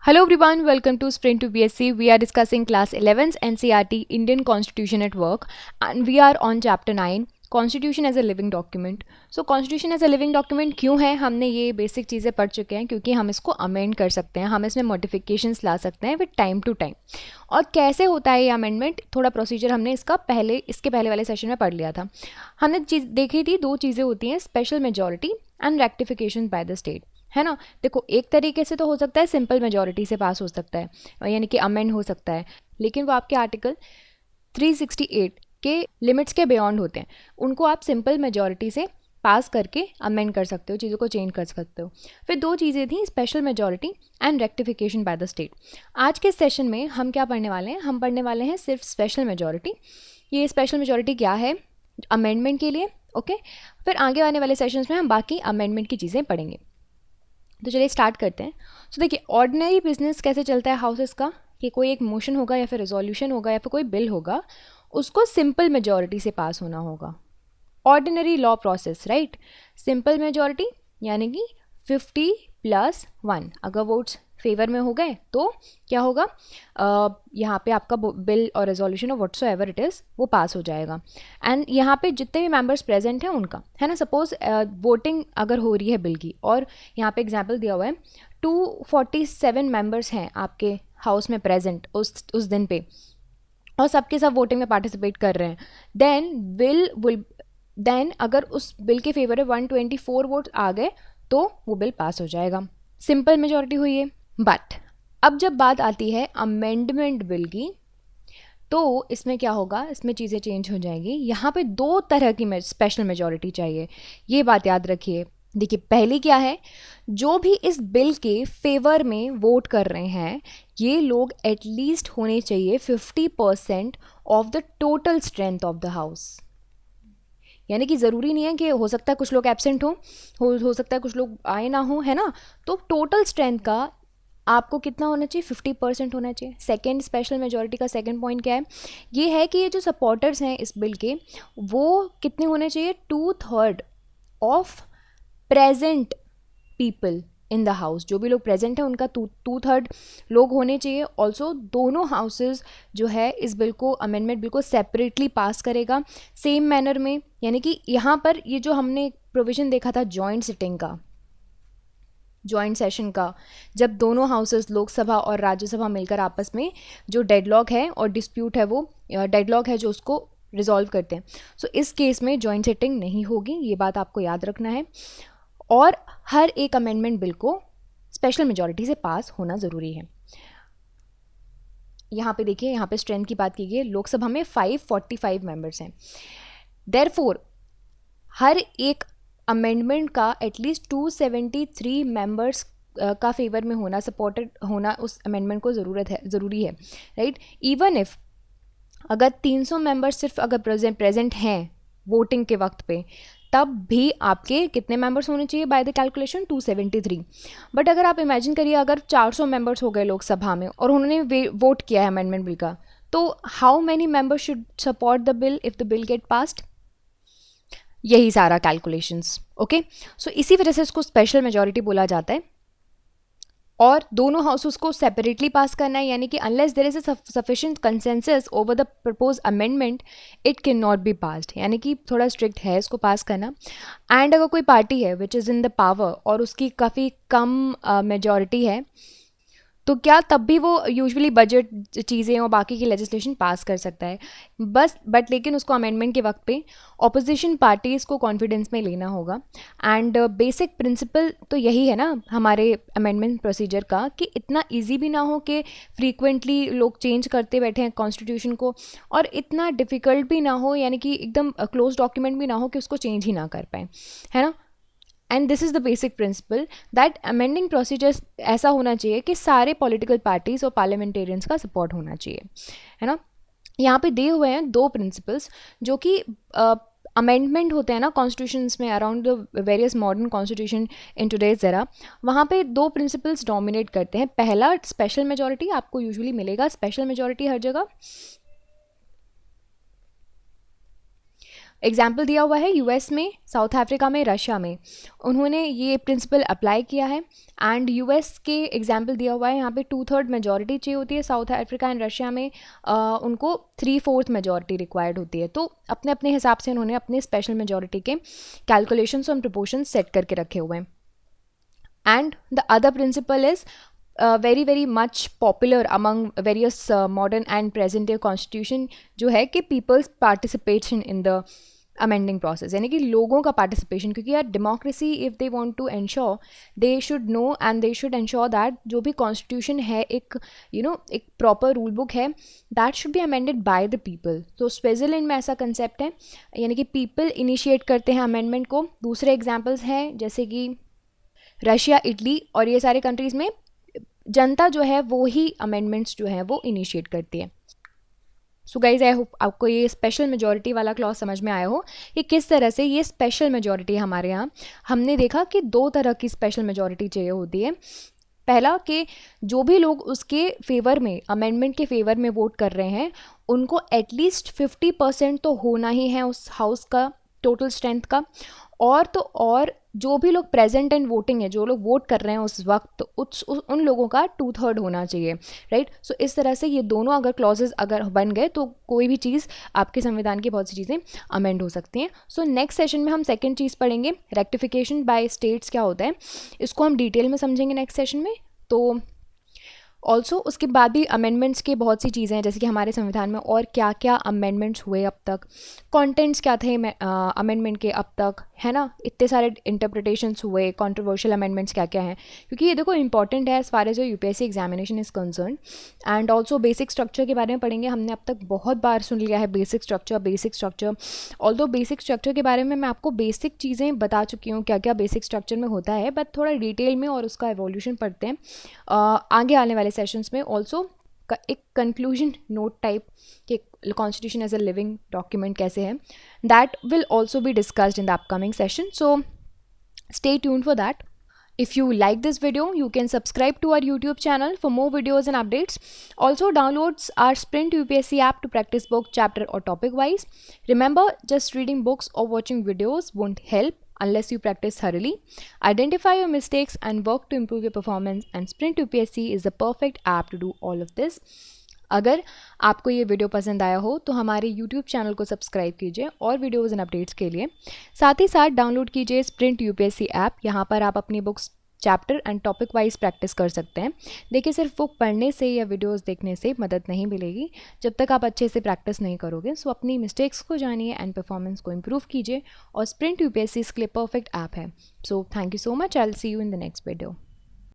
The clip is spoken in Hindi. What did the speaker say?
Hello everyone, welcome to Sprint to BSc. We are discussing class 11's NCERT Indian Constitution at Work and we are on chapter 9 Constitution as a living document. So Constitution as a living document क्यों है, हमने ये बेसिक चीज़ें पढ़ चुके हैं क्योंकि हम इसको अमेंड कर सकते हैं, हम इसमें मॉडिफिकेशंस ला सकते हैं विद टाइम टू टाइम. और कैसे होता है ये अमेंडमेंट, थोड़ा प्रोसीजर हमने इसके पहले वाले सेशन में पढ़ लिया था. हमने चीज़ देखी थी, दो चीज़ें होती हैं, special majority and rectification by the state, है ना. देखो, एक तरीके से तो हो सकता है सिंपल मेजॉरिटी से पास हो सकता है, यानी कि अमेंड हो सकता है, लेकिन वो आपके आर्टिकल 368 के लिमिट्स के बियॉन्ड होते हैं. उनको आप सिंपल मेजॉरिटी से पास करके अमेंड कर सकते हो, चीज़ों को चेंज कर सकते हो. फिर दो चीज़ें थी, special majority and rectification by the state. आज के सेशन में हम क्या पढ़ने वाले हैं, हम पढ़ने वाले हैं सिर्फ स्पेशल मेजॉरिटी. ये स्पेशल मेजॉरिटी क्या है अमेंडमेंट के लिए, ओके. फिर आगे आने वाले सेशंस में हम बाकी अमेंडमेंट की चीज़ें पढ़ेंगे. तो चलिए स्टार्ट करते हैं. सो देखिए, ऑर्डिनरी बिजनेस कैसे चलता है हाउसेस का, कि कोई एक मोशन होगा या फिर रेजोल्यूशन होगा या फिर कोई बिल होगा, उसको सिंपल मेजॉरिटी से पास होना होगा. Ordinary law process, right. Simple majority यानी कि 50+1. अगर वोट्स फेवर में हो गए तो क्या होगा, यहाँ पे आपका बिल और रेजोल्यूशन और व्हाट्सोएवर इट इज़ वो पास हो जाएगा. एंड यहाँ पे जितने भी मेंबर्स प्रेजेंट हैं उनका, है ना. सपोज वोटिंग अगर हो रही है बिल की, और यहाँ पे एग्जांपल दिया हुआ है 247 मेंबर्स हैं आपके हाउस में प्रेजेंट उस दिन पे, और सबके सब वोटिंग में पार्टिसिपेट कर रहे हैं, देन अगर उस बिल के फेवर में 124 वोट आ गए तो वो बिल पास हो जाएगा. सिंपल मेजॉरिटी हुई है. बट अब जब बात आती है अमेंडमेंट बिल की, तो इसमें क्या होगा, इसमें चीज़ें चेंज हो जाएंगी. यहाँ पे दो तरह की स्पेशल मेजॉरिटी चाहिए, ये बात याद रखिए. देखिए, पहली क्या है, जो भी इस बिल के फेवर में वोट कर रहे हैं ये लोग एटलीस्ट होने चाहिए 50% of the total strength of the house. यानी कि ज़रूरी नहीं है कि हो सकता है कुछ लोग एब्सेंट हो सकता है कुछ लोग आए ना हो, है ना. तो टोटल स्ट्रेंथ का आपको कितना होना चाहिए, 50% होना चाहिए. सेकेंड स्पेशल मेजॉरिटी का सेकेंड पॉइंट क्या है, ये है कि ये जो सपोर्टर्स हैं इस बिल के, वो कितने होने चाहिए, 2/3 of present people in the house. जो भी लोग प्रेजेंट हैं उनका 2/3 लोग होने चाहिए. ऑल्सो दोनों हाउसेस जो है इस बिल को, अमेंडमेंट बिल को सेपरेटली पास करेगा सेम मैनर में. यानी कि यहाँ पर ये जो हमने प्रोविजन देखा था जॉइंट सिटिंग का, जॉइंट सेशन का, जब दोनों हाउसेस लोकसभा और राज्यसभा मिलकर आपस में जो डेडलॉक है और डिस्प्यूट है, वो डेडलॉक है जो उसको रिजॉल्व करते हैं. सो इस केस में जॉइंट सिटिंग नहीं होगी, ये बात आपको याद रखना है. और हर एक अमेंडमेंट बिल को स्पेशल मेजॉरिटी से पास होना ज़रूरी है. यहाँ पे देखिए, यहाँ पे स्ट्रेंथ की बात की गई है, लोकसभा में 545 मेंबर्स हैं. देयरफॉर हर एक अमेंडमेंट का एटलीस्ट 273 मेंबर्स का फेवर में होना, सपोर्टेड होना उस अमेंडमेंट को ज़रूरी है, राइट. इवन इफ अगर 300 मेंबर्स सिर्फ अगर प्रेजेंट हैं वोटिंग के वक्त पे, तब भी आपके कितने मेंबर्स होने चाहिए बाय द कैलकुलेशन, 273. बट अगर आप इमेजिन करिए अगर 400 मेंबर्स हो गए लोकसभा में और उन्होंने वोट किया है अमेंडमेंट बिल का, तो how many members should support the bill if the bill get passed. यही सारा कैलकुलेशंस, ओके. सो इसी वजह से इसको स्पेशल मेजॉरिटी बोला जाता है. और दोनों हाउसेस को सेपरेटली पास करना है, यानी कि unless there is a sufficient consensus over the propose amendment it can not be passed. यानी कि थोड़ा स्ट्रिक्ट है इसको पास करना. एंड अगर कोई पार्टी है which is in the power और उसकी काफ़ी कम मेजॉरिटी है, तो क्या तब भी वो यूजुअली बजट चीज़ें और बाकी की लेजिस्लेशन पास कर सकता है, बट लेकिन उसको अमेंडमेंट के वक्त पे ऑपोजिशन पार्टीज़ को कॉन्फिडेंस में लेना होगा. एंड बेसिक प्रिंसिपल तो यही है ना हमारे अमेंडमेंट प्रोसीजर का, कि इतना इजी भी ना हो कि फ्रीक्वेंटली लोग चेंज करते बैठे हैं कॉन्स्टिट्यूशन को, और इतना डिफ़िकल्ट भी ना हो, यानी कि एकदम क्लोज डॉक्यूमेंट भी ना हो कि उसको चेंज ही ना कर पाए, है ना. And this is the basic principle that amending procedures ऐसा होना चाहिए कि सारे पॉलिटिकल पार्टीज़ और पार्लियामेंटेरियंस का सपोर्ट होना चाहिए, है ना. यहाँ पे दिए हुए हैं दो प्रिंसिपल्स जो कि अमेंडमेंट होते हैं ना कॉन्स्टिट्यूशंस में, around the various modern constitution in today's era. वहाँ पे दो प्रिंसिपल्स डोमिनेट करते हैं. पहला, स्पेशल मेजॉरिटी. आपको यूजुअली मिलेगा स्पेशल मेजॉरिटी हर जगह. एग्जाम्पल दिया हुआ है यूएस में, साउथ अफ्रीका में, रशिया में, उन्होंने ये प्रिंसिपल अप्लाई किया है। एंड यूएस के एग्जाम्पल दिया हुआ है, यहाँ पे 2/3 मेजॉरिटी चाहिए होती है, साउथ अफ्रीका एंड रशिया में उनको 3/4 मेजॉरिटी रिक्वायर्ड होती है। तो अपने अपने हिसाब से उन्होंने अपने स्पेशल मेजॉरिटी के कैलकुलेशंस और प्रपोर्शंस सेट करके रखे हुए हैं। And the other principle is very much popular among various modern and present day constitution, जो है कि people's participation in the amending process, यानी कि लोगों का पार्टिसिपेशन। क्योंकि यार democracy if they want to ensure, they should know and they should ensure that जो भी कॉन्स्टिट्यूशन है एक एक प्रॉपर रूल बुक है, that should be amended by the people. तो स्विट्ज़रलैंड में ऐसा कंसेप्ट है, यानी कि पीपल इनिशिएट करते हैं अमेंडमेंट को। दूसरे एग्जाम्पल्स हैं जैसे कि रशिया, इटली और ये सारे कंट्रीज़ में जनता जो है वो ही अमेंडमेंट्स जो है वो इनिशिएट करती है। सो गाइज, आई होप आपको ये स्पेशल मेजॉरिटी वाला क्लॉज समझ में आया हो कि किस तरह से ये स्पेशल मेजॉरिटी हमारे यहाँ। हमने देखा कि 2 तरह की स्पेशल मेजॉरिटी चाहिए होती है। पहला कि जो भी लोग उसके फेवर में, अमेंडमेंट के फेवर में वोट कर रहे हैं, उनको एटलीस्ट 50% तो होना ही है उस हाउस का टोटल स्ट्रेंथ का। और तो और जो भी लोग प्रेजेंट एंड वोटिंग है, जो लोग वोट कर रहे हैं उस वक्त, उन लोगों का 2/3 होना चाहिए, राइट। सो इस तरह से ये दोनों अगर क्लॉजेज अगर बन गए तो कोई भी चीज़, आपके संविधान की बहुत सी चीज़ें अमेंड हो सकती हैं। सो नेक्स्ट सेशन में हम सेकेंड चीज़ पढ़ेंगे, रेक्टिफिकेशन बाय स्टेट्स क्या होता है, इसको हम डिटेल में समझेंगे नेक्स्ट सेशन में। तो ऑल्सो उसके बाद भी अमेंडमेंट्स के बहुत सी चीज़ें हैं, जैसे कि हमारे संविधान में और क्या क्या अमेंडमेंट्स हुए अब तक, कंटेंट्स क्या थे अमेंडमेंट के अब तक, है ना। इतने सारे इंटरप्रिटेशंस हुए, कंट्रोवर्शियल अमेंडमेंट्स क्या क्या हैं, क्योंकि ये देखो इंपॉर्टेंट है as far as UPSC examination is concern. And also basic structure के बारे में पढ़ेंगे। हमने अब तक बहुत बार सुन लिया है basic structure. Although basic structure के बारे में मैं आपको बेसिक चीज़ें बता चुकी हूँ, क्या क्या बेसिक स्ट्रक्चर में होता है, बट थोड़ा डिटेल में और उसका एवोल्यूशन पढ़ते हैं आगे आने वाले सेशंस में। ऑल्सो एक कंक्लूजन नोट टाइप कि constitution as a living document कैसे है, that will also be discussed in the upcoming session. So stay tuned for that. If you like this video, you can subscribe to our YouTube channel for more videos and updates. Also, download our Sprint UPSC app to practice book, chapter or topic wise. Remember, just reading books or watching videos won't help unless you practice thoroughly. Identify your mistakes and work to improve your performance, and Sprint UPSC is the perfect app to do all of this. अगर आपको ये वीडियो पसंद आया हो तो हमारे YouTube चैनल को सब्सक्राइब कीजिए और वीडियोज़ एंड अपडेट्स के लिए। साथ ही साथ डाउनलोड कीजिए स्प्रिंट यूपीएससी ऐप। यहाँ पर आप अपनी books, chapter and topic wise practice कर सकते हैं। देखिए, सिर्फ बुक पढ़ने से या वीडियोस देखने से मदद नहीं मिलेगी जब तक आप अच्छे से प्रैक्टिस नहीं करोगे। सो अपनी मिस्टेक्स को जानिए एंड परफॉर्मेंस को इम्प्रूव कीजिए, और स्प्रिंट यूपीएससी इसके लिए परफेक्ट ऐप है। So thank you so much. I will see you in the next video.